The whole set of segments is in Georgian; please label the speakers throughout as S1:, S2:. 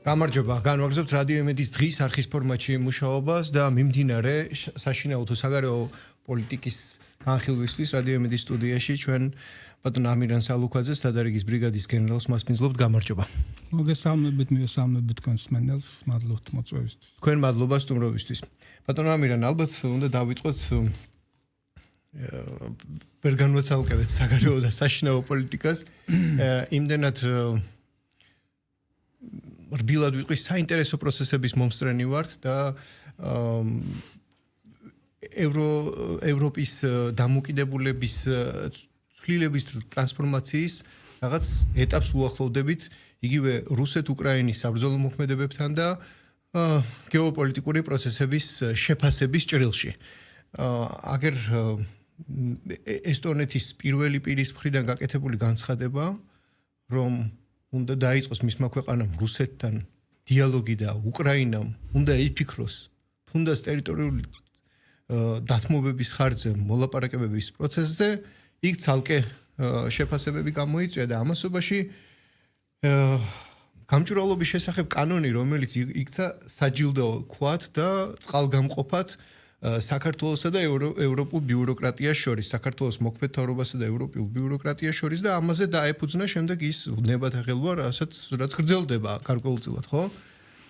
S1: გამარჯობა, განვაგრძობთ რადიო იმედის დღის არხის ფორმატში მუშაობას და მიმდინარე საშინაო თუ საგარეო პოლიტიკის განხილვისთვის რადიო იმედის სტუდიაში ჩვენ ბატონ ამირან სალუქვაძეს დადარიგის ბრიგადის გენერალს მასპინძლობთ. გამარჯობა.
S2: მოგესალმებით, მივესალმებით თქვენს მენელს, მადლობთ მოწვევისთვის.
S1: თქვენ მადლობა სტუმრობისთვის. ბატონ ამირან, ალბათ უნდა დავიწყოთ ვერ განვაცალკევეთ საგარეო და საშინაო პოლიტიკას. იმდენად რბილად ვიყვის საინტერესო პროცესების მომსწრენი ვართ და ევროპის დამოკიდებულების ცვლილების ტრანსფორმაციის რაღაც ეტაპს უახლოვდებით იგივე რუსეთ-უკრაინის საბრძოლო მოქმედებებთან და გეოპოლიტიკური პროცესების შეფასების ჭრილში. აგერ ესტონეთის პირველი პირის მხრიდან გაკეთებული განცხადება, რომ უნდა დაიწყოს მისმა ქვეყანამ რუსეთთან დიალოგი და უკრაინამ უნდა იფიქროს თუნდაც ტერიტორიული დათმობების ხარჯზე მოლაპარაკებების პროცესზე, იქ ცალკე შეფასებები გამოიწვია და ამასობაში გამჭვირვალობის შესახებ კანონი, რომელიც იქცა საჯილდოო ქვად და წყალგამყოფად საქართველოსა და ევროპულ ბიუროკრატიას შორის, საქართველოს მოქმედ მთავრობასა და ევროპულ ბიუროკრატიას შორის და ამაზე დაეფუძნა შემდეგ ის ვნებათაღელვა, რაც გრძელდება გარკვეულწილად, ხო?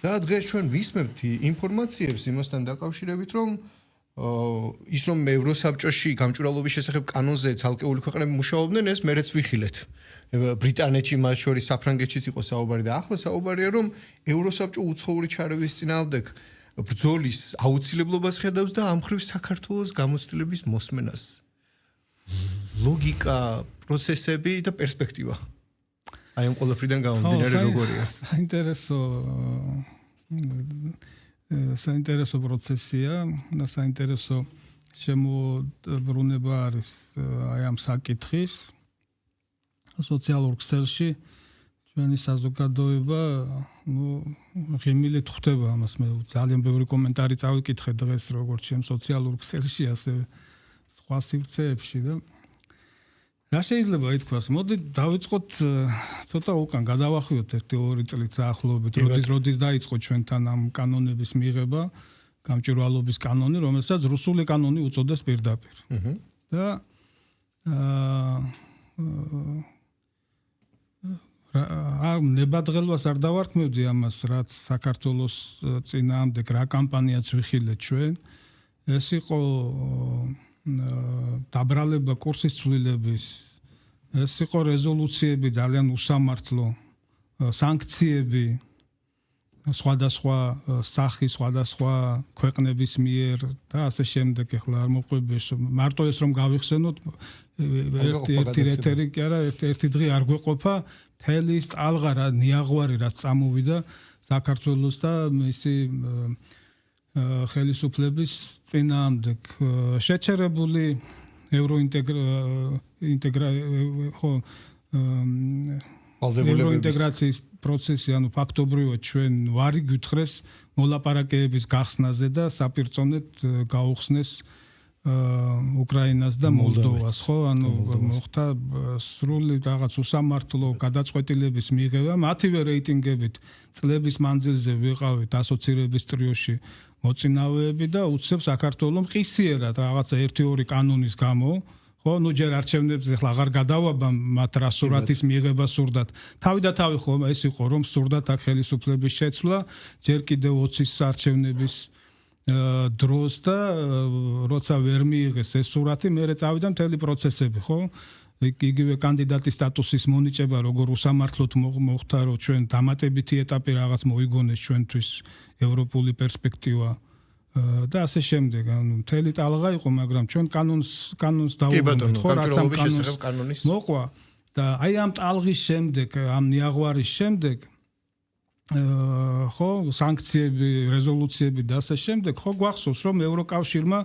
S1: და დღეს ჩვენ ვისმენთ ინფორმაციებს იმასთან დაკავშირებით, რომ ის რომ ევროსაბჭოში გამჭვირვალობის შესახებ კანონზე ცალკეული ქვეყნები მუშაობდნენ, ეს მერეც ვიხილეთ. ბრიტანეთში, მათ შორის საფრანგეთშიც იყო საუბარი და ახლა საუბარია, რომ ევროსაბჭო უცხოური ჩარევის წინააღმდეგ ბრძოლის აუცილებლობას ხედავს და ამ მხრივ საქართველოს გამოცდილების მოსმენას. ლოგიკა, პროცესები და პერსპექტივა. აი ამ ყველაფრიდან გამომდინარე როგორია?
S2: საინტერესო პროცესია და საინტერესო შემოbrunება არის აი ამ საკითხის სოციალურ ქსელში. ჩვენი საზოგადოება ღიმილით ხვდება ამას. მე ძალიან ბევრი კომენტარი წავიკითხე დღეს როგორც ჩემ სოციალურ ქსელში, ასე სხვა სივრცეებში და რა შეიძლება ითქვას? მოდი დავიწყოთ ცოტა უკან, გადავახვიოთ 1-2 წლით დაახლოებით, როდის დაიწყო ჩვენთან ამ კანონების მიღება, გამჭვირვალობის კანონი, რომელსაც რუსული კანონი უწოდეს პირდაპირ. და ნებადღელვას არ დავარქმევდი ამას, რაც საქართველოს წინააღმდეგ რა კამპანიაც ვიხილეთ ჩვენ. ეს იყო დაბრალება კურსის ცვლილების, ეს იყო რეზოლუციები ძალიან უსამართლო, სანქციები სხვადასხვა სახის, სხვადასხვა ქვეყნების მიერ და ასე შემდეგ. ეხლა არ მოყვები მარტო ეს რომ გავიხსენოთ, ერთი ეთერი კი არა, ერთი დღე არ გვეყოფა მთელი ის ტალღა რა ნიაღვარი რაც წამოვიდა საქართველოს და მისი ხელისუფლების წინააღმდეგ. შეჩერებული ევროინტეგრაციის პროცესი, ანუ ფაქტობრივად ჩვენ ვარი გვითხრეს მოლაპარაკებების გახსნაზე და საპირწონედ გაუხსნეს უკრაინას და მოლდოვას, ხო? ანუ მოხდა სრული რაღაც უსამართლო გადაწყვეტილების მიღება, მათივე რეიტინგებით წლების მანძილზე ვიყავით ასოცირების ტრიოში მოწინავეები და უცებ საქართველოს მყისიერად რაღაცა 1-2 კანონის გამო, ხო? ნუ ჯერ არჩევნებს ახლა აღარ გადავაბა მათ რა სურათის მიღება სურდათ. თავი და თავი ხო ეს იყო რომ სურდათ აქ ხელისუფლების შეცვლა, ჯერ კიდევ 20-ის არჩევნების დროს და როცა ვერ მიიღეს ეს სურათი, მერე წავიდა მთელი პროცესები, ხო? იგივე კანდიდატის სტატუსის მონიჭება, როგორ უსამართლოდ მოხდა, რომ ჩვენ დამატებითი ეტაპი რაღაც მოიგონეს ჩვენთვის ევროპული პერსპექტივა და ასე შემდეგ. ანუ მთელი ტალღა იყო, მაგრამ ჩვენ კანონს დავუბრუნდით, ხო, რაც ამ კანონის მოყვა და აი ამ ტალღის შემდეგ, ამ ნიაღვარის შემდეგ ხო, სანქციები, რეზოლუციები და ასე შემდეგ, ხო, გვახსოვს, რომ ევროკავშირმა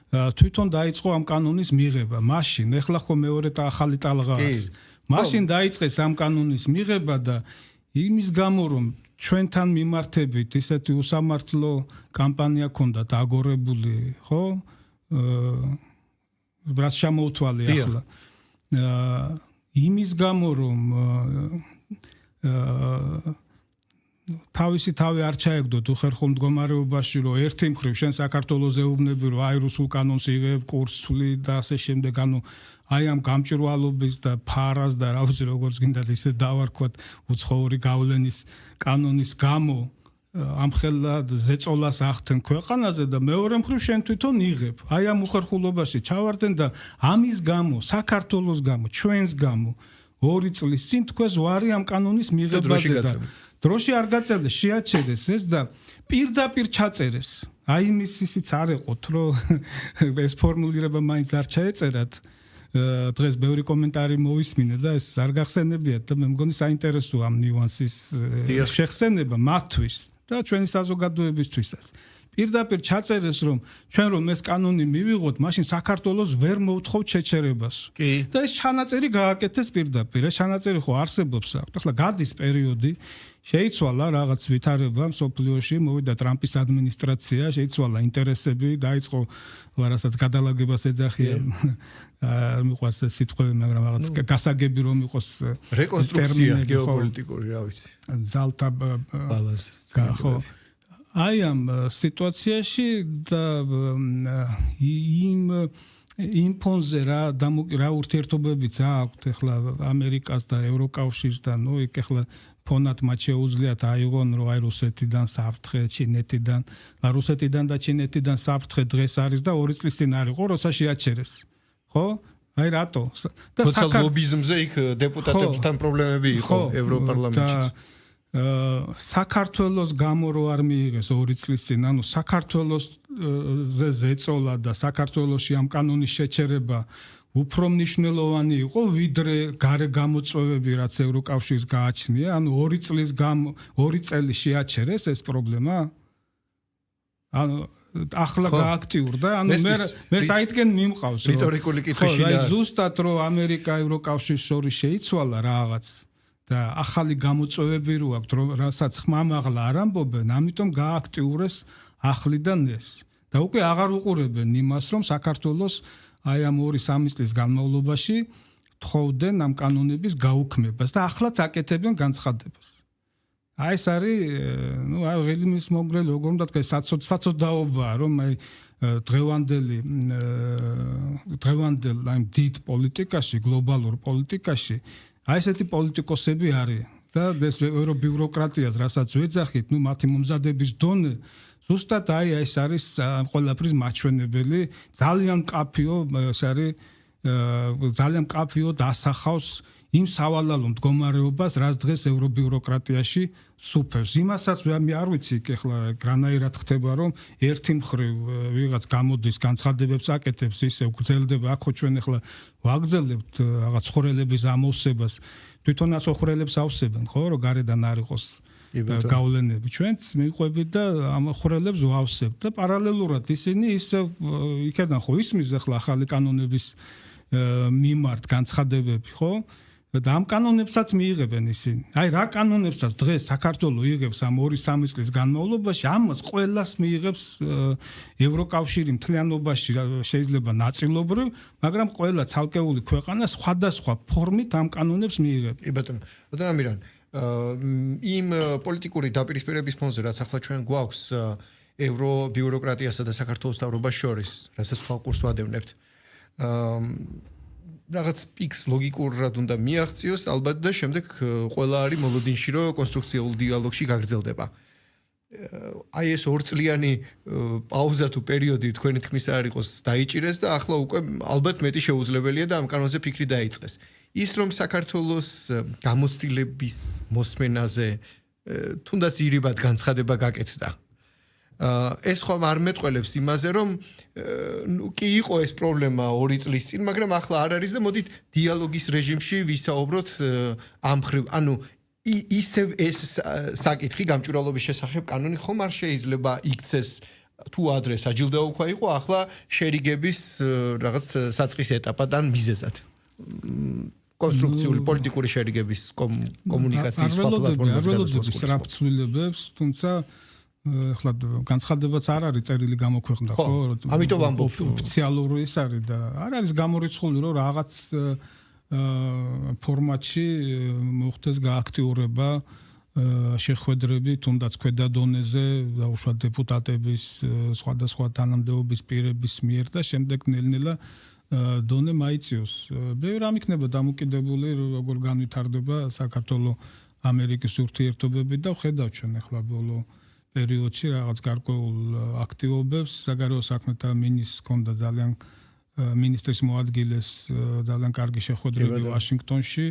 S2: თვითონ დაიწყო ამ კანონის მიღება. მაშინ, ეხლა ხო მეორე და ახალი ტალღა არის. მაშინ დაიწყეს ამ კანონის მიღება და იმის გამო, რომ ჩვენთან მიმართებით ისეთი უსამართლო კამპანია ქონდათ აგორებული, ხო? რას შემოუთვალე ახლა. იმის გამო, რომ თავისი თავი არ ჩაეგდოთ უხერხულ მდგომარეობაში, რომ ერთი მხრივ შენ საქართველოს ეუბნები, რომ აი რუსულ კანონს იღებ, კურსს ცვლი და ასე შემდეგ, აი ამ გამჭვირვალობის და ფარას და რა ვიცი როგორც გინდათ ისე დავარქვათ უცხოური გავლენის კანონის გამო ამხელად ზეწოლას ახდენ ქვეყანაზე და მეორე მხრივ შენ თვითონ იღებ. აი ამ უხერხულობაში ჩავარდენ და ამის გამო, საქართველოს გამო, ჩვენს გამო 2 წლის წინ თქვენ ვარი ამ კანონის მიღებაზე და დროში არ გაწევდეს, შეაჩერეს ეს და პირდაპირ ჩაწერეს. აი იმის ისიც არ ეყოთ, რომ ეს ფორმულირება მაინც არ ჩაეწერათ. დღეს ბევრი კომენტარი მოვისმინე და ეს არ გახსენებიათ და მე მგონი საინტერესოა ამ ნიუანსის შეხსენება მათთვის და ჩვენი საზოგადოებისთვისაც. პირდაპირ ჩაწერეს, რომ ჩვენ რომ ეს კანონი მივიღოთ, მაშინ საქართველოს ვერ მოვთხოვთ შეჩერებას. და ეს ჩანაწერი გააკეთეს პირდაპირ. ეს ჩანაწერი ხო არსებობს აქვს. ახლა გადის პერიოდი, შეიცვალა რაღაც ვითარება მსოფლიოში, მოვიდა ტრამპის ადმინისტრაცია, შეიცვალა ინტერესები, დაიწყო რასაც გადალაგებას ეძახიან. არ მიყვარს ეს სიტყვები, მაგრამ რაღაც გასაგები რომ იყოს
S1: რეკონსტრუქცია გეოპოლიტიკური, რა ვიცი.
S2: ძალთა
S1: ბალანსი.
S2: ხო. აი ამ სიტუაციაში და იმ ფონზე რა ურთიერთობებიც აქვს ახლა ამერიკას და ევროკავშირს და ნუ იქ ახლა ფონად მათ შეუძლიათ აიღონ რომ აი რუსეთიდან საფრთხე, ჩინეთიდან, რუსეთიდან და ჩინეთიდან საფრთხე დღეს არის და 2 წლის წინ არ იყო, როცა შეაჩერეს. ხო? აი რატო?
S1: და ლობიზმზე იქ დეპუტატებთან პრობლემები იყო ევროპარლამენტში. საქართველოს გამო რო არ მიიღეს 2 წლის წინ, ანუ საქართველოსზე ზეწოლა და საქართველოში ამ კანონის შეჩერება უფრო მნიშვნელოვანი იყო ვიდრე გარე გამოწვევები, რაც ევროკავშირს გააჩნია, ანუ 2 წლის გამო 2 წელი შეაჩერეს ეს პრობლემა. ანუ ახლა გააქტიურდა, ანუ მე საითკენ მიმყავს. რიტორიკული კითხვაში და
S2: ზუსტად რომ ამერიკა ევროკავშირის შორის შეიცვალა რაღაც და ახალი გამოწვევები რო აქვს, რასაც ხმამაღლა არ ამბობენ, ამიტომ გააქტიურეს ახლიდან ეს. და უკვე აღარ უყურებენ იმას, რომ საქართველოს აი ამ 2-3 წლის განმავლობაში თხოვდნენ ამ კანონების გაუქმებას და ახლაც აკეთებენ განცხადებას. აი ეს არის, ნუ აი ღილიმის მომგრელი, როგორ უნდა თქვა, საწოდაობაა, რომ აი დღევანდელ აი დიდ პოლიტიკაში, გლობალურ პოლიტიკაში აი ესეთი პოლიტიკოსები არის და ეს ევრობიუროკრატიას, რასაც ვეძახით, ნუ მათი მომზადების დონე ზუსტად აი ეს არის ყველაფრის მაჩვენებელი, ძალიან მკაფიო, ეს არის ძალიან მკაფიო დასახავს იმ სავალალო მდგომარეობას, რაც დღეს ევრობიუროკრატიაში სუფევს. იმასაც მე არ ვიცი, ეხლა გრანაირად ხდება, რომ ერთი მხრივ ვიღაც გამოდის, განცხადებებს აკეთებს, ისე გრძელდება, აქ ხო ჩვენ ეხლა ვაგრძელებთ რაღაც ხვრელების ამოვსებას, თვითონაც ხვრელებს ავსებენ, ხო, რომ გარედან არ იყოს გავლენები. ჩვენც მიყვებით და ამ ხვრელებს ვავსებთ და პარალელურად ისინი ისე იქიდან ხო ისმის ახლა ახალი კანონების მიმართ განცხადებები, ხო? და ამ კანონებსაც მიიღებენ ისინი. აი რა კანონებსაც დღეს საქართველოს იღებს ამ 2-3 წლის განმავლობაში, ამას ყველას მიიღებს ევროკავშირი მთლიანობაში, შეიძლება ნაწილობრივ, მაგრამ ყველა ცალკეული ქვეყანა სხვადასხვა ფორმით ამ კანონებს მიიღებს.
S1: კი ბატონო. ბატონო ამირან, იმ პოლიტიკური დაპირისპირების ფონზე, რაც ახლა ჩვენ გვაქვს ევრობიუროკრატიასა და საქართველოს მთავრობას შორის, რასაც ხალხურს ვადევნებთ. რაღაც პიქს ლოგიკურად უნდა მიაღწიოს, ალბათ და შემდეგ ყველა არის მოლოდინში, რომ კონსტრუქციულ დიალოგში გაგრძელდება. აი ეს 2 წლიანი პაუზა თუ პერიოდი თქვენი თქმის არ იყოს დაიჭირეს და ახლა უკვე ალბათ მეტი შეუძლებელია და ამ კანონზე ფიქრი დაიწყეს. ის რომ საქართველოს გამოცდილების მოსმენაზე თუნდაც ირიბად განცხადება გაკეთდა. ეს ხომ არ მეტყველებს იმაზე, რომ კი იყო ეს პრობლემა 2 წლის წინ, მაგრამ ახლა არ არის და მოდით დიალოგის რეჟიმში ვისაუბროთ ამ ხრივ, ანუ ისევ ეს საკითხი გამჭვირვალობის შესახებ კანონი ხომ არ შეიძლება იქცეს თუ ადრე საჯილდო უკვე იყო, ახლა შერიგების რაღაც საწყის ეტაპად ან მიზეზად. კონსტრუქციული პოლიტიკური შერიგების კომუნიკაციის სხვა პლატფორმაზე გადასვლას.
S2: რაფცვლილებებს, თუმცა ახლა განცხადებაც არ არის წერილი გამოქვეყნდა, ხო?
S1: ამიტომ ამბობ,
S2: ოფიციალური ის არის და არ არის გამორიცხული, რომ რაღაც ფორმატში მოხდეს გააქტიურება შეხვედრები, თუნდაც ქვედა დონეზე, დაუშვათ დეპუტატების, სხვადასხვა თანამდებობის პირების მიერ და შემდეგ ნელ-ნელა დონე მაიწიოს. ბევრი რამ იქნება დამოკიდებული, როგორ განვითარდება საქართველოს ამერიკის ურთიერთობები და ვხედავ ჩვენ ახლა ბოლო პერიოდში რაღაც გარკვეულ აქტივობებს. საგარეო საქმეთა მინისტრს ჰქონდა ძალიან მინისტრის მოადგილეს ძალიან კარგი შეხვედრები ვაშინგტონში.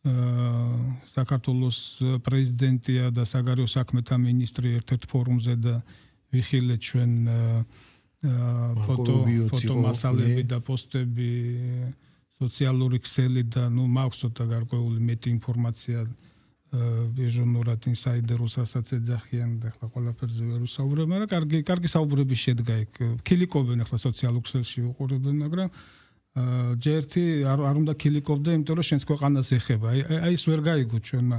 S2: საქართველოს პრეზიდენტია და საგარეო საქმეთა მინისტრი ერთ-ერთ ფორუმზე და ვიხილეთ ჩვენ ფოტომასალები და პოსტები სოციალური ქსელი და მაქვს ცოტა გარკვეული მეტი ინფორმაცია ვიჟონურად ინსაიდეროს რასაც ეძახიან და ახლა ყველაფერზე ვერ ვსაუბრებ, მაგრამ კარგი საუბრები შედგა იქ. ქილიკობენ ახლა სოციალურ ქსელში უყურებენ, მაგრამ ჯერთი არ უნდა ქილიკობდა, იმიტომ რომ შენს ქვეყანას ეხება. აი ეს ვერ გაიგო ჩვენმა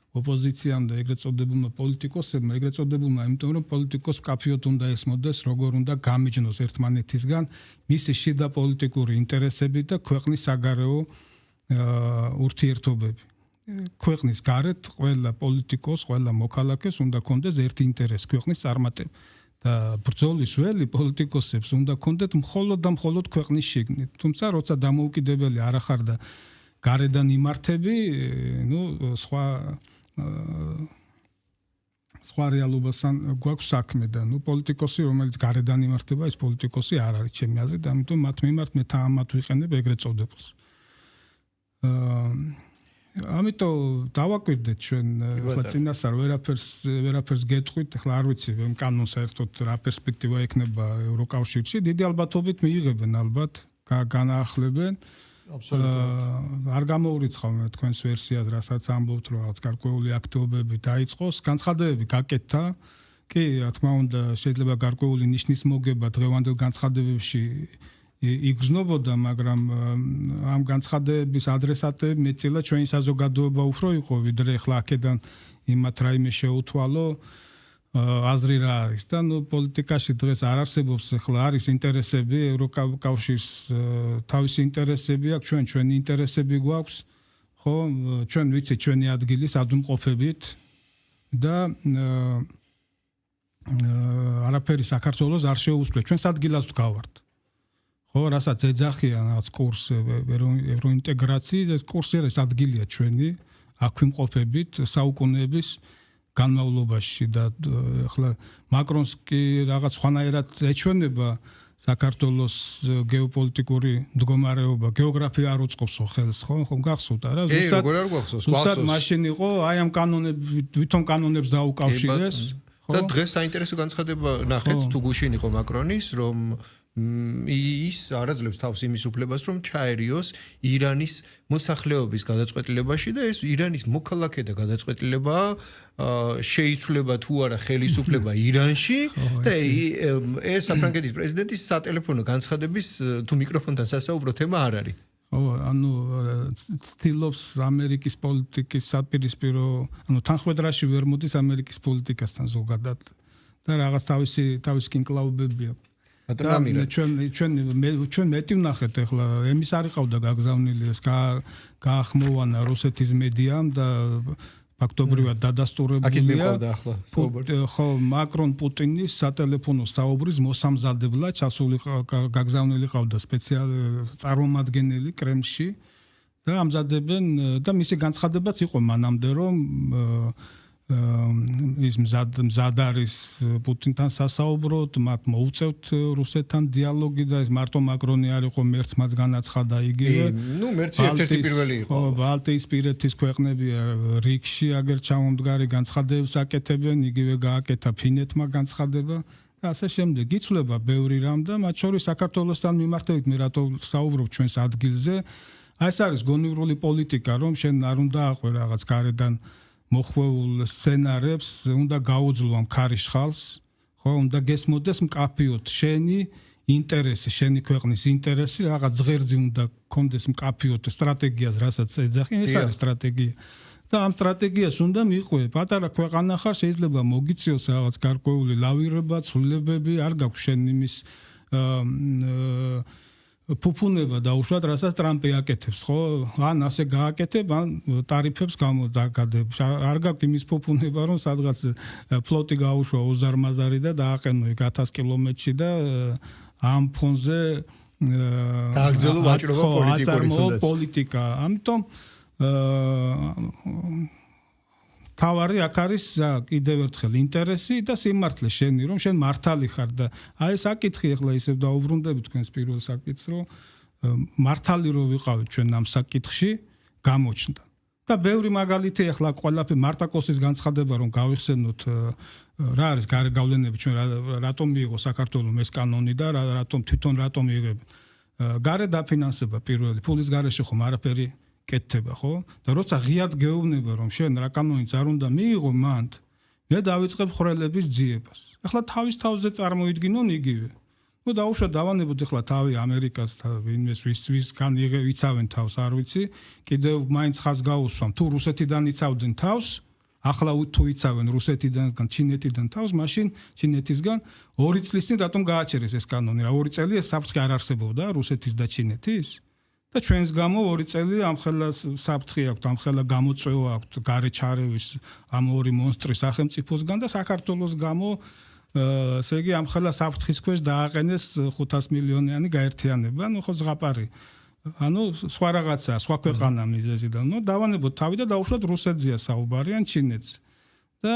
S2: ოპოზიციამ და ეგრეთ წოდებულმა პოლიტიკოსებმა, ეგრეთ წოდებულმა, იმიტომ რომ პოლიტიკოს კაფიოთ უნდა ესმოდეს, როგორ უნდა გამიჯნოს ერთმანეთისგან მისი შიდა პოლიტიკური ინტერესები და ქვეყნის საგარეო ურთიერთობები. ქვეყნის გარეთ ყველა პოლიტიკოს, ყველა მოქალაქეს უნდა კონდეს ერთი ინტერესი, ქვეყნის წარმატება. და ბრძოლის ველი პოლიტიკოსებს უნდა კონდეთ მხოლოდ და მხოლოდ ქვეყნის შიგნით. თუმცა როცა დამოუკიდებელი არ ახარ და გარედან იმართები, სხვა რეალობასთან გვაქვს საქმე და პოლიტიკოსი რომელიც გარედან იმართება, ეს პოლიტიკოსი არ არის ჩემი აზრით, ამიტომ მათ მიმართ მე თამამად ვიყენებ ეგრეთ წოდებულს. ამიტომ დავაკვირდეთ ჩვენ ახლა წინასწარ ვერაფერს გეტყვით, ახლა არ ვიცი ვენ კანონს საერთოდ რა პერსპექტივა ექნება ევროკავშირში, დიდი ალბათობით მიიღებენ ალბათ, განაახლებენ. არ გამოურიცხავ თქვენს ვერსიას, რასაც ამბობთ, რომ რაღაც გარკვეული აქტივობები დაიწყოს, განცხადებები გაკეთდა. კი, რა თქმა უნდა, შეიძლება გარკვეული ნიშნის მოგება დღევანდელ განცხადებებში იგრძნობოდა, მაგრამ ამ განცხადების ადრესატები მეტწილად ჩვენი საზოგადოება უფრო იყო, ვიდრე ახლა აქედან იმათ რაიმე შეუთვალო აზრი რა არის და პოლიტიკაში დღეს არ არსებობს, ახლა არის ინტერესები, ევროკავშირს თავისი ინტერესები აქვს, ჩვენი ინტერესები გვაქვს, ხო, ჩვენ ვიცით ჩვენი ადგილი სადმყოფებით და არაფერი საქართველოს არ შეუძლია, ჩვენს ადგილას ვდგავართ. ხო, რასაც ეძახიან რაღაც კურს ევროინტეგრაციის, ეს კურსი არის ადგილია ჩვენი, აქ ვიმყოფებით საუკუნეების განმავლობაში და ახლა მაკრონს კი რაღაც სხვანაირად ეჩვენება საქართველოს გეოპოლიტიკური მდგომარეობა, გეოგრაფია არ უწყობს ხელს, ხო გახსოვთ არა? ზუსტად მაშინ იყო, აი ამ ვითომ კანონებს დაუკავშირეს.
S1: და დღეს საინტერესო განცხადება ნახეთ, თუ გუშინ იყო მაკრონის, რომ ის არაძლევს თავს იმის უფლებას, რომ ჩაერიოს ირანის მოსახლეობის გადაწყვეტილებაში და ეს ირანის მოქალაქე და გადაწყვეტილება შეიცვლება თუ არა ხელისუფლება ირანში და ეს საფრანგეთის პრეზიდენტის სატელეფონო განცხადების თუ მიკროფონთან სასაუბრო თემა არ არის.
S2: ხო, ცდილობს ამერიკის პოლიტიკის საპირისპირო, თანხმედრაში ვერ მოდის ამერიკის პოლიტიკასთან ზოგადად და რაღაც თავისი კინკლაუბები აქვს. ჩვენ მეტი ვნახეთ ახლა ემის არ იყავდა გაგზავნილი ეს გაახმოვანა რუსეთის მედიამ და ფაქტობრივად დადასტურებულია ხო მაკრონ პუტინის სატელეფონო საუბრის მოსამზადებლად ჩასული გაგზავნილი ყავდა წარმომადგენელი კრემლში და ამზადებენ და მისი განცხადებაც იყო მანამდე რომ ის მზად არის პუტინთან სასაუბროდ, მათ მოუწევთ რუსეთთან დიალოგი და ეს მარტო მაკრონი არ იყო, მერც მას განაცხადა იგივე.
S1: მერცი ერთ-ერთი პირველი იყო.
S2: ბალტიისპირეთის ქვეყნები რიგში აგერ ჩამომდგარი განცხადებებს აკეთებენ, იგივე გააკეთა ფინეთმა განცხადება და ასე შემდეგ. იცვლება ბევრი რამ და მათ შორის საქართველოსთან მიმართებით მე რატო საუბრობ ჩვენს ადგილზე. აი ეს არის გონივრული პოლიტიკა, რომ შენ არ უნდა აყვე რაღაც გარედან მოხვეულ სცენარებს, უნდა გაუძლო ამ ქარიშხალს, ხო, უნდა გესმოდეს მკაფიოდ შენი ინტერესი, შენი ქვეყნის ინტერესი, რაღაც ღერძი უნდა კონდეს მკაფიოდ სტრატეგიას, რასაც ეძახიან, ეს არის სტრატეგია. და ამ სტრატეგიას უნდა მიყვე, პატარა ქვეყანა ხარ, შეიძლება მოგიწიოს რაღაც გარკვეული ლავირება, ცვლილებები, არ გაქვს შენ იმის ფუფუნება დაუშვათ, რასაც ტრამპი აკეთებს, ხო? ან ასე გააკეთებ, ან ტარიფებს გამოდაგადებ. არ გაქვს იმის ფუფუნება, რომ სადღაც ფლოტი გაუშვა უზარმაზარი და დააყენო იქ 1000 კილომეტრში და ამ ფონზე
S1: გააგრძელო ვაჭრობა
S2: პოლიტიკა. ამიტომ თავარი აქ არის კიდევ ერთხელ ინტერესი და სიმართლე შენი, რომ შენ მართალი ხარ და აი საკითხი ახლა ისევ დაუბრუნდები თქვენს პირველ საკითხს, რომ მართალი რო ვიყავით ჩვენ ამ საკითხში, გამოჩნდა. და ბევრი მაგალითი ახლა ყველაფერი მარტაკოსის განცხადება რომ გავიხსენოთ რა არის გარე გავლენები ჩვენ რატომ მიიღო საქართველოს ეს კანონი და რატომ იღებ გარე დაფინანსება პირველი ფულის გარეშე ხომ არაფერი კეთდება ხო და როცა ღიად გეუბნება რომ შენ რა კანონიც არ უნდა მიიღო მანდ მე დავიწყებ ხრელების ძიებას ახლა თავის თავზე წარმოიდგინონ იგივე ну დაუშვათ დავანებოთ ახლა თავი ამერიკას და ვინმეს ვისგან იცავენ თავს არ ვიცი კიდევ მაინც ხას გაუსვამ თუ რუსეთიდან იცავდნენ თავს ახლა თუ იცავენ რუსეთიდან ჩინეთიდან თავს მაშინ ჩინეთისგან 2 წლის წინ რატომ გააჩერეს ეს კანონი რა 2 წელი ეს საფრთხე არ არსებობდა რუსეთის და ჩინეთის და ჩვენს გამო 2 წელი ამხელა საფრთხე აქვს ამხელა გამოწვევა აქვს გარე ჩარევის ამ ორი მონსტრის სახელმწიფოსგან და საქართველოს გამო ესე იგი ამხელა საფრთხის ქვეშ დააყენეს 500 მილიონიანი გაერთიანება ანუ ხო ზღაპარი ანუ სხვა რაღაცა სხვა ქვეყანა მიზეზიდან ნუ დავანებოთ თავი და დაუშვათ რუსეთზეა საუბარი ან ჩინეთს და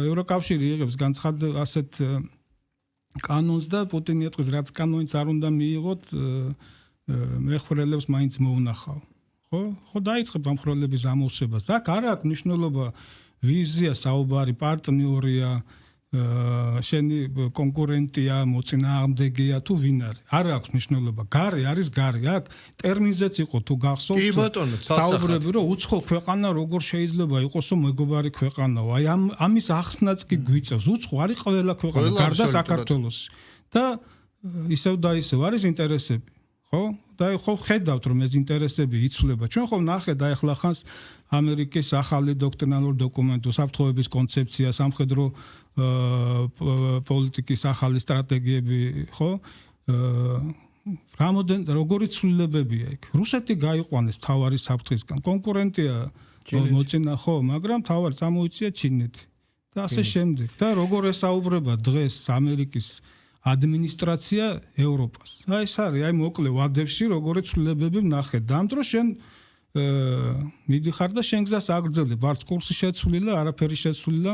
S2: ევროკავშირი იღებს განცხადებას ასეთ კანონს და პუტინი ეტყვის რაც კანონიც არ უნდა მიიღოთ მე ხრელებს მაინც მოუნახავ ხო დაიწყებ ამ ხრელების ამოვსებას და არ აქვს მნიშვნელობა ვიზია საუბარი პარტნიორია შენი კონკურენტია, მოწინააღმდეგეა თუ ვინ არის. არ აქვს მნიშვნელობა. გარე არის გარე. აქ ტერმინზეც იყო თუ გახსოვთ.
S1: კი ბატონო,
S2: საუბრები რომ უცხო ქვეყანა როგორ შეიძლება იყოსო მეგობარი ქვეყანაო. აი ამის ახსნაც კი გვიწევს. უცხო არის ყველა ქვეყანა, გარდა საქართველოს. და ისევ და ისევ არის ინტერესები. ხო? და ხო ხედავთ რომ ეს ინტერესები იცვლება. ჩვენ ხომ ნახეთ აი ახლა ხანს ამერიკის ახალი დოქტრინალურ დოკუმენტი, საფრთხეების კონცეფცია, სამხედრო პოლიტიკის ახალი სტრატეგიები, ხო? როგორი ცვლილებებია იქ. რუსეთი გაიყვანეს თავარი საფრთხისგან. კონკურენტია მოწინა ხო, მაგრამ თავარი წამოიწია ჩინეთი. და ასე შემდეგ. და როგორ ესაუბრება დღეს ამერიკის ადმინისტრაცია ევროპას. აი ეს არის, აი მოკლე ვადებში როგორი ცვლილებები ვნახეთ. და ამ დროს შენ მიდიხარ და შენ გზას აგრძელებ. არც კურსი შეცვლილა, არაფერი შეცვლილა.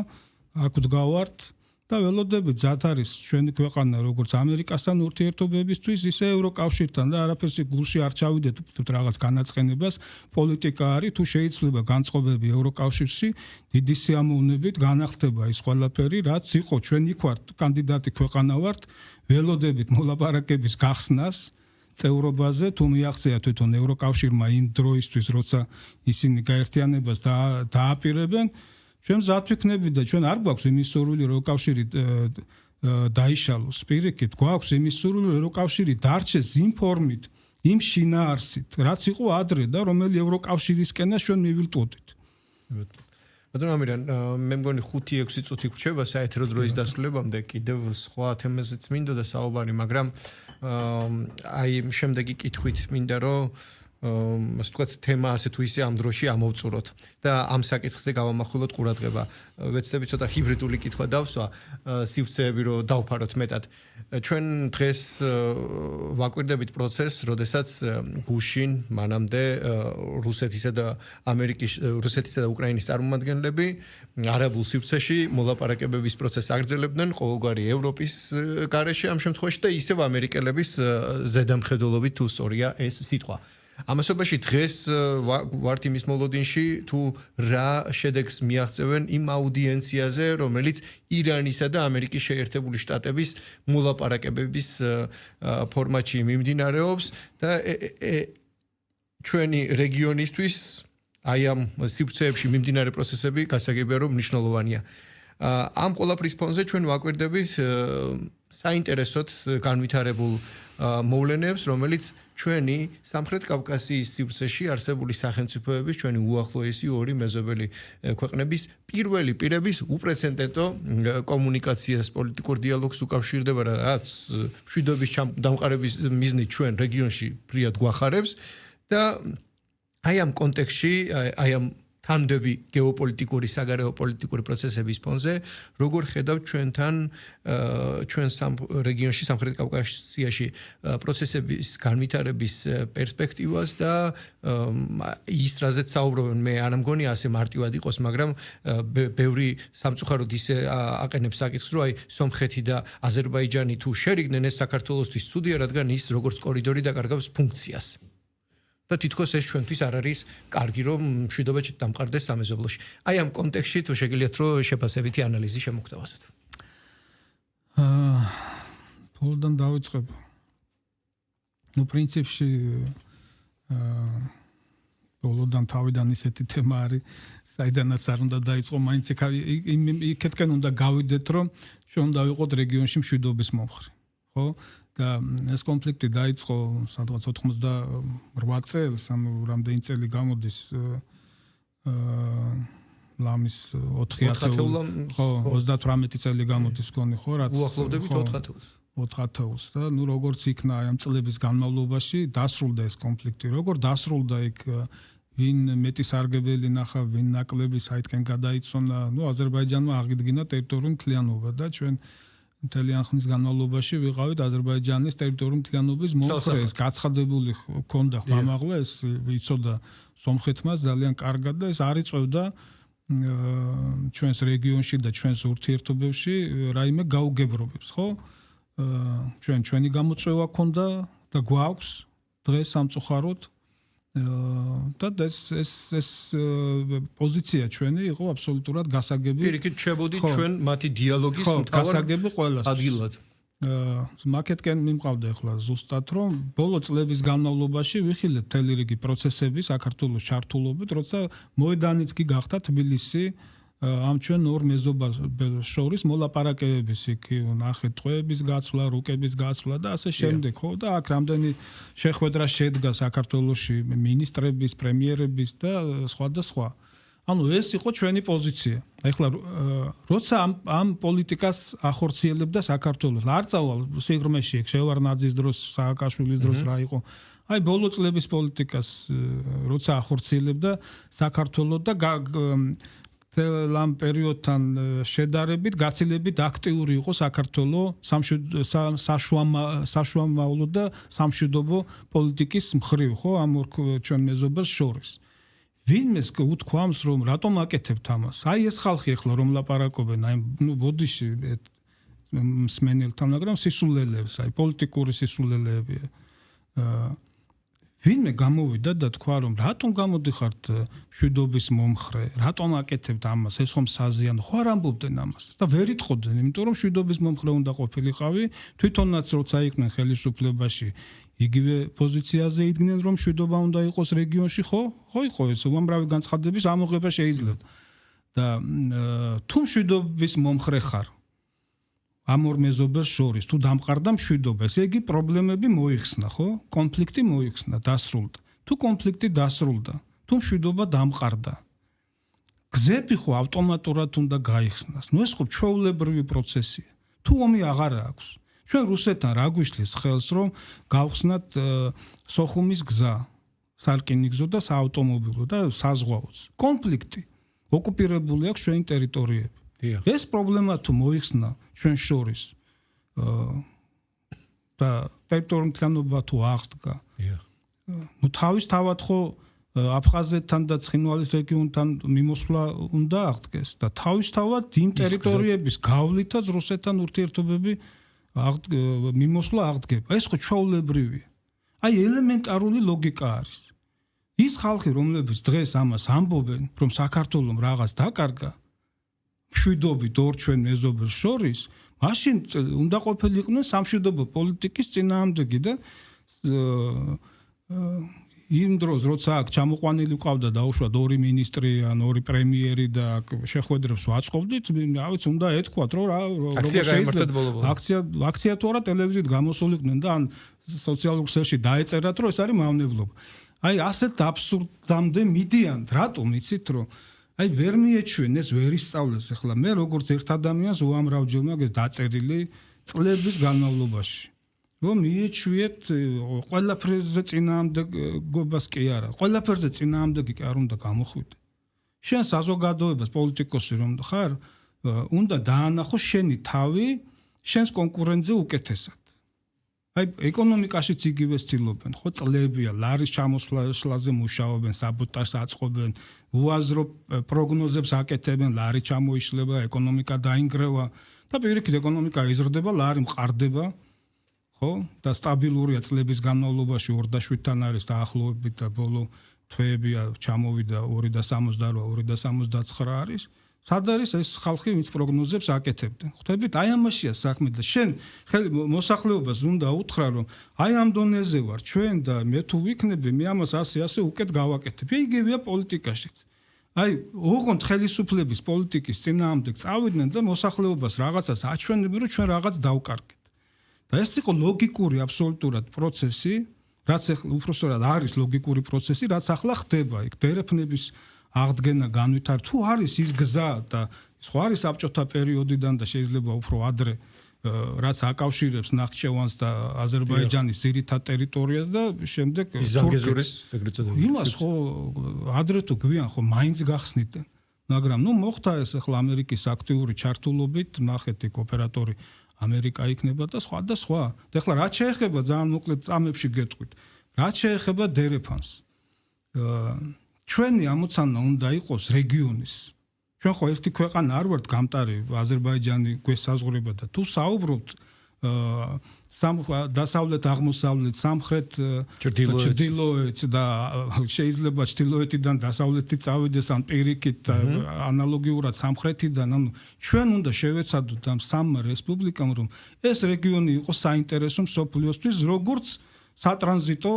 S2: აქ ვდგავართ და ველოდები ძათ არის ჩვენი ქვეყანა როგორც ამერიკასთან ურთიერთობებისთვის, ისე ევროკავშირთან და არაფერს გულში არ ჩავიდეთ რაღაც განაცხენებას. პოლიტიკა არის, თუ შეიძლება განწყობები ევროკავშირში დიდი სიამოვნებით განახდება ის ყველაფერი, რაც იყო ჩვენ იქ ვართ კანდიდატი ქვეყანა ვართ, ველოდებით მოლაპარაკების გახსნას ევროპაზე თუ მიაღწია თვითონ ევროკავშირმა იმ დროისთვის, როცა ისინი გაერთიანებას დააპირებენ ჩვენ მზად ვიქნები და ჩვენ არ გვაქვს იმის სურვილი რომ კავშირი დაიშალოს პირიქით გვაქვს იმის სურვილი რომ კავშირი დარჩეს იმ ფორმით იმ შინაარსით რაც იყო ადრე და რომელი ევროკავშირისკენაც ჩვენ მივილტვოდით
S1: ბატონო ამირან მე მგონი 5-6 წუთი გვრჩება საეთრო დროის დასრულებამდე კიდევ სხვა თემაზეც მინდოდა საუბარი მაგრამ აი შემდეგი კითხვით მინდა რომ ასე ვთქვათ თემა ასე თუ ისე ამ დროში ამოვწუროთ და ამ საკითხზე გავამახვილოთ ყურადღება. ვეცდები ცოტა ჰიბრიდული კითხვა დავსვა, სივრცეები რო დავფაროთ მეტად. ჩვენ დღეს ვაკვირდებით პროცესს, როდესაც გუშინ მანამდე რუსეთისა და უკრაინის წარმომადგენლები არაბულ სივრცეში მოლაპარაკებების პროცესს აგრძელებდნენ ყოველგვარი ევროპის გარეშე ამ შემთხვევაში და ისევ ამერიკელების ზედამხედველობით თუ სწორია ეს სიტყვა. ამასობაში დღეს ვართ იმის მოლოდინში თუ რა შედეგს მიაღწევენ იმ აუდიენციაზე, რომელიც ირანისა და ამერიკის შეერთებული შტატების მოლაპარაკებების ფორმატში მიმდინარეობს და ჩვენი რეგიონისთვის აი ამ სივრცეებში მიმდინარე პროცესები გასაგებია რომ მნიშვნელოვანია. ამ ყველაფრის ფონზე ჩვენ ვაკვირდებით საინტერესოდ განვითარებულ მოვლენებს, რომელიც ჩვენი სამხრეთ კავკასიის სივრცეში არსებული სახელმწიფოების, ჩვენი უახლოესი ორი მეზობელი ქვეყნების პირველი პირების უპრეცედენტო კომუნიკაციას, პოლიტიკურ დიალოგს უკავშირდება, რაც მშვიდობის დამყარების მიზნით ჩვენ რეგიონში ფრიად გვახარებს და აი ამ კონტექსტში, აი ამ თანდები გეოპოლიტიკური, საგარეო პოლიტიკური პროცესების ფონზე, როგორ ხედავთ ჩვენთან ჩვენ რეგიონში, სამხრეთ კავკასიაში პროცესების განვითარების პერსპექტივას და ის რაზეც საუბრობენ, მე არ მგონია ასე მარტივად იყოს, მაგრამ ბევრი სამწუხაროდ ისე აყენებს საკითხს, რომ აი სომხეთი და აზერბაიჯანი თუ შერიგდნენ ეს საქართველოსთვის ცუდია, რადგან ის როგორც კორიდორი დაკარგავს ფუნქციას. და თითქოს ეს ჩვენთვის არ არის კარგი, რომ მშვიდობა დამყარდეს სამეზობლოში. აი ამ კონტექსტში თუ შეგიძლიათ რომ შეფასებითი ანალიზი შემოგთავაზოთ.
S2: ბოლოდან დავიწყებ. პრინციპში ბოლოდან თავიდან ისეთი თემა არის, საიდანაც არ უნდა დაიწყო, მაინც იქეთკენ უნდა გავიდეთ, რომ ჩვენ უნდა ვიყოთ რეგიონში მშვიდობის მომხრე. ხო? და ეს კონფლიქტი დაიწყო სადღაც 88 წელს, ანუ რამდენი წელი გამოდის ლამის 4 ათეულს, ხო, 38 წელი გამოდის გონი, ხო, რაც
S1: უახლოვდებით 4 ათეულს.
S2: 4 ათეულს და ნუ როგორც იქნა ამ წლების განმავლობაში დასრულდა ეს კონფლიქტი, როგორ დასრულდა იქ ვინ მეტი სარგებელი ნახა, ვინ ნაკლები საითკენ გადაიწონა, ნუ აზერბაიჯანმა აღიდგინა ტერიტორიული მთლიანობა და ჩვენ მთლიან ხნის განმავლობაში ვიყავით აზერბაიჯანის ტერიტორიული მთლიანობის მომხრე, ეს გაცხადებული ჰქონდა ხმამაღლა, ეს იცოდა სომხეთმა ძალიან კარგად და ეს არ იწევდა ჩვენს რეგიონში და ჩვენს ურთიერთობებში რაიმე გაუგებრობებს, ხო? ჩვენი გამოწვევა ჰქონდა და გვაქვს დღეს სამწუხაროდ და ეს პოზიცია ჩვენი იყო აბსოლუტურად გასაგები.
S1: პირიქით შევოდით ჩვენ მათი დიალოგის მთავარ
S2: გასაგები ყველას
S1: ადგილად.
S2: მაკეთკენ მიმყავდა ახლა ზუსტად რომ ბოლო წლების განმავლობაში ვიხილეთ მთელი რიგი პროცესები საქართველოს ჩართულობით, როცა მოედანიც კი გახდა თბილისი ამ ჩვენ ორ მეზობელს შორის მოლაპარაკებების იქ ნახეთ ტყვეების გაცვლა, რუკების გაცვლა და ასე შემდეგ, ხო? და აქ რამდენი შეხვედრა შედგა საქართველოში მინისტრების, პრემიერების და სხვა და სხვა. ანუ ეს იყო ჩვენი პოზიცია. ეხლა როცა ამ პოლიტიკას ახორციელებდა საქართველოს, არ წავალ სიღრმეში იქ შევარნაძის დროს, სააკაშვილის დროს რა იყო. აი ბოლო წლების პოლიტიკას როცა ახორციელებდა საქართველოს და ამ პერიოდთან შედარებით გაცილებით აქტიური იყო საქართველოს საშუალო და სამშვიდობო პოლიტიკის მხრივ, ხო, ამ ორ ჩვენ მეზობელს შორის. ვინმეს უთქვამს, რომ რატომ აკეთებთ ამას? აი ეს ხალხი ახლა რომ ლაპარაკობენ, აი ნუ ბოდიში მსმენელთან, მაგრამ სისულელეებს, აი პოლიტიკური სისულელეებია. ვინმე გამოვიდა და თქვა, რომ რატომ გამოდიხართ მშვიდობის მომხრე, რატომ აკეთებთ ამას, ეს ხომ საზიანო, ხო არ ამბობდნენ ამას და ვერ იტყოდნენ, იმიტომ რომ მშვიდობის მომხრე უნდა ყოფილიყავი, თვითონაც როცა იყვნენ ხელისუფლებაში, იგივე პოზიციაზე იდგნენ, რომ მშვიდობა უნდა იყოს რეგიონში, ხო იყო ეს უამრავი განცხადების ამოღება შეიძლება. და თუ მშვიდობის მომხრე ხარ ამ ორ მეზობელს შორის თუ დამყარდა მშვიდობა, ესე იგი პრობლემები მოიხსნა, ხო? კონფლიქტი მოიხსნა, დასრულდა. თუ კონფლიქტი დასრულდა, თუ მშვიდობა დამყარდა, გზები ხო ავტომატურად უნდა გაიხსნას. ნუ ეს ხო ჩვეულებრივი პროცესია. თუ ომი აღარ აქვს, ჩვენ რუსეთთან რა გვიშლის ხელს, რომ გავხსნათ სოხუმის გზა, სარკინიგზო და საავტომობილო და საზღვაოც. კონფლიქტი ოკუპირებული აქვს ჩვენი ტერიტორიები. ეს პრობლემა თუ მოიხსნა ჩვენ შორის და ტერიტორიული მთლიანობა თუ აღსდგა. ნუ თავისთავად ხო აფხაზეთთან და ცხინვალის რეგიონთან მიმოსვლა უნდა აღდგეს და თავისთავად იმ ტერიტორიების გავლითაც რუსეთთან ურთიერთობები მიმოსვლა აღდგება. ეს ხო ჩვეულებრივია. აი ელემენტარული ლოგიკა არის. ის ხალხი, რომლებიც დღეს ამას ამბობენ, რომ საქართველოს რაღაც დაკარგა მშვიდობით ორ ჩვენ მეზობელს შორის, მაშინ უნდა ყოფილიყვნენ სამშვიდობო პოლიტიკის წინააღმდეგი და იმ დროს როცა აქ ჩამოყვანილი ყავდა დაუშვათ 2 მინისტრი ან 2 პრემიერი და აქ შეხვედრებს ვაწყობდით, რა ვიცი, უნდა ეთქვათ, რომ
S1: აქცია გაიმართეთ ბოლო-ბოლო.
S2: აქცია თუ არა ტელევიზიით გამოსულიყვნენ და ან სოციალურ ქსელში დაეწერათ, რომ ეს არის მავნებლობა. აი ასეთ აბსურდამდე მიდიან, რატომ იცით, რომ აი ვერ მიეჩვენ ეს ვერ ისწავლეს ახლა მე როგორც ერთ ადამიანს უამრავჯერ მაგას დაწერილი წლების განმავლობაში. რომ მიეჩვიეთ ყველაფერზე წინააღმდეგობას კი არა, ყველაფერზე წინააღმდეგი კი არ უნდა გამოხვიდე. შენ საზოგადოებას პოლიტიკოსი რომ ხარ, უნდა დაანახო შენი თავი შენს კონკურენტზე უკეთესად. აი ეკონომიკაშიც იგივე ცდილობენ, ხო წლებია, ლარის ჩამოსვლაზე მუშაობენ, საბოტაჟს აწყობენ, უაზრო პროგნოზებს აკეთებენ, ლარი ჩამოიშლება, ეკონომიკა დაინგრევა და პირიქით ეკონომიკა იზრდება, ლარი მყარდება. ხო და სტაბილურია წლების განმავლობაში 2.7-თან არის დაახლოებით და ბოლო თვეებია ჩამოვიდა 2.68 2.69 არის. სად არის ეს ხალხი ვინც პროგნოზებს აკეთებდნენ. ხვდებით, აი ამაშია საქმე და შენ მოსახლეობას უნდა უთხრა რომ აი ამ დონეზე ვარ ჩვენ და მე თუ ვიქნები მე ამას ასე უკეთ გავაკეთებ. იგივეა პოლიტიკაშიც. აი ოღონდ ხელისუფლების პოლიტიკის წინააღმდეგ წავიდნენ და მოსახლეობას რაღაცას აჩვენებენ რომ ჩვენ რაღაც დავკარგეთ. და ეს იყო ლოგიკური აბსოლუტურად პროცესი, რაც ახლა უბრალოდ არის ლოგიკური პროცესი, რაც ახლა ხდება. იქ დერეფნების აღდგენა განვითარ თუ არის ის გზა და სხვა არის საბჭოთა პერიოდიდან და შეიძლება უფრო ადრე რაც აკავშირებს ნახჩევანს და აზერბაიჯანის ძირითად ტერიტორიას და შემდეგ
S1: ზანგეზურის ეგრეთ წოდებული.
S2: იმას ხო ადრე თუ გვიან ხო მაინც გახსნიდნენ. მაგრამ მოხდა ეს ახლა ამერიკის აქტიური ჩართულობით, ნახეთ იქ ოპერატორი ამერიკა იქნება და სხვა და სხვა. და ახლა რაც შეეხება ძალიან მოკლედ წამებში გეტყვით. რაც შეეხება დერეფანს. ჩვენი ამოცანა უნდა იყოს რეგიონის. ჩვენ ხო ერთი ქვეყანა არ ვართ გამტარი, აზერბაიჯანი გვესაზღვრება და თუ საუბრობთ დასავლეთ აღმოსავლეთ სამხრეთ ჩრდილოეთს და შეიძლება ჩრდილოეთიდან დასავლეთით წავიდეს ან პირიქით ანალოგიურად სამხრეთიდან, ანუ ჩვენ უნდა შევეცადოთ ამ სამმა რესპუბლიკამ რომ ეს რეგიონი იყოს საინტერესო მსოფლიოსთვის როგორც სატრანზიტო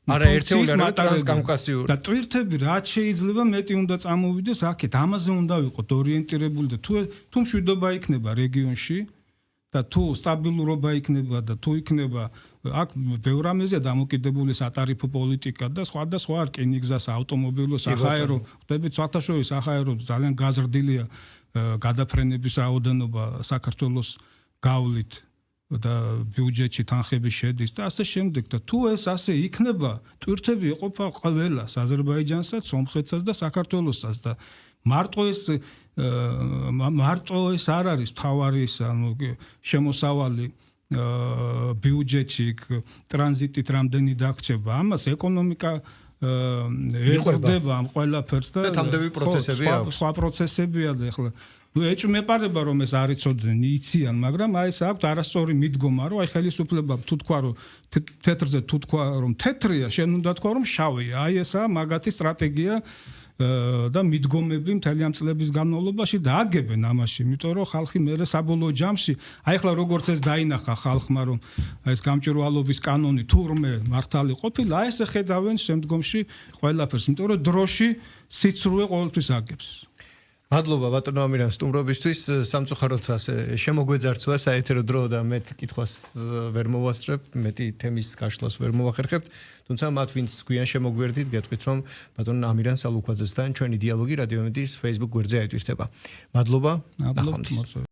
S1: არა ერთეული არა ტრანსკავკასიური
S2: და ტვირთები რაც შეიძლება მეტი უნდა წამოვიდეს აქეთ ამაზე უნდა ვიყოთ ორიენტირებული და თუ მშვიდობა იქნება რეგიონში და თუ სტაბილურობა იქნება და თუ იქნება აქ ბევრ რამეზეა დამოკიდებული სატარიფო პოლიტიკა და სხვა რკინიგზა საავტომობილო საჰაერო ხდებით საათაშორის საჰაერო ძალიან გაზრდილია გადაფრენების რაოდენობა საქართველოს გავლით და ბიუჯეტში თანხები შედის და ასე შემდეგ და თუ ეს ასე იქნება ტვირთები იყოფა ყველას აზერბაიჯანსაც, სომხეთსაც და საქართველოსაც და მარტო ეს არ არის თავარი ანუ შემოსავალი ბიუჯეტში ტრანზიტით რამდენი დაგრჩება ამას ეკონომიკა ეხება ამ ყველაფერს და
S1: თამდები პროცესები აქვს
S2: სხვა პროცესებია და ახლა ეჭვმეპარება რომ ეს არ იცოდნენ იციან მაგრამ აი ეს აქვს არასწორი მიდგომა რომ აი ხელისუფლება თუ თქვა რომ თეთრზე თუ თქვა რომ თეთრია შენ უნდა თქვა რომ შავია აი ესაა მაგათი სტრატეგია და მიდგომები მთელი ამ წლების განმავლობაში და აგებენ ამაში, იმიტომ რომ ხალხი მერე საბოლოო ჯამში, აი ახლა როგორც ეს დაინახა ხალხმა, რომ ეს გამჭვირვალობის კანონი თურმე მართალი ყოფილა, აი ესე ხედავენ შემდგომში ყველაფერს, იმიტომ რომ დროში სიცრუე ყოველთვის აგებს.
S1: მადლობა ბატონო ამირან სტუმრობისთვის, სამწუხაროდ ასე შემოგვეძარცვა საეთერო დრო და მეტ კითხვას ვერ მოვასწრებ, მეტი თემის გაშლას ვერ მოვახერხებთ, თუმცა მათ ვინც გვიან შემოგვერდით, გეტყვით რომ ბატონ ამირან სალუქვაძესთან ჩვენი დიალოგი რადიო მედიის Facebook გვერდზე აიტვირთება. მადლობა.